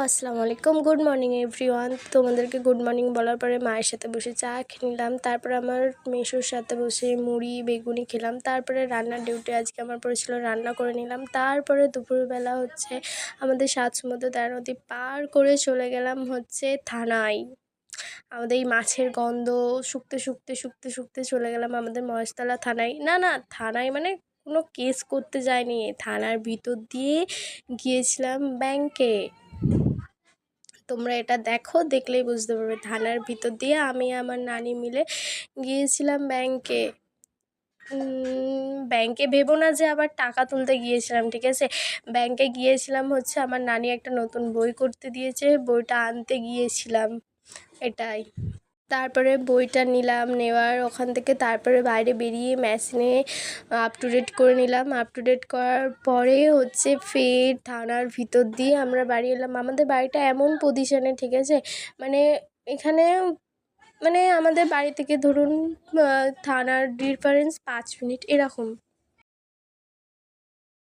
আসসালামু আলাইকুম, good morning everyone. তোমাদেরকে গুড মর্নিং বলার পরে মায়ের সাথে বসে চা খেয়ে নিলাম। তারপরে আমার মেসোর সাথে বসে মুড়ি বেগুনি খেলাম। তারপরে রান্নার ডিউটি আজকে আমার পড়েছিল, রান্না করে নিলাম। তারপরে দুপুরবেলা আমাদের ৭ সমুদ্র ১৩ নদী পার করে চলে গেলাম থানায়। আমাদের এই মাছের গন্ধ শুকতে শুকতে শুকতে শুকতে চলে গেলাম আমাদের মহেশতলা থানায়। না থানায় মানে কোনো কেস করতে যায়নি, থানার ভিতর দিয়ে গিয়েছিলাম ব্যাংকে। তোমরা এটা দেখো, দেখলেই বুঝতে পারবে। থানার ভিতর দিয়ে আমি আমার নানি মিলে গিয়েছিলাম ব্যাংকে। ব্যাংকে ভেবো না যে আবার টাকা তুলতে গিয়েছিলাম, ঠিক আছে। ব্যাংকে গিয়েছিলাম আমার নানি একটা নতুন বই করতে দিয়েছে, বইটা আনতে গিয়েছিলাম, এটাই। তারপরে বইটা নিলাম, নেওয়ার ওখান থেকে তারপরে বাইরে বেরিয়ে মেশিনে আপ টু ডেট করে নিলাম। আপ টু ডেট করার পরে ফের থানার ভিতর দিয়ে আমরা বাড়ি এলাম। আমাদের বাড়িটা এমন পজিশনে, ঠিক আছে, মানে এখানে আমাদের বাড়ি থেকে ধরুন থানার ডিফারেন্স 5 মিনিট এরকম।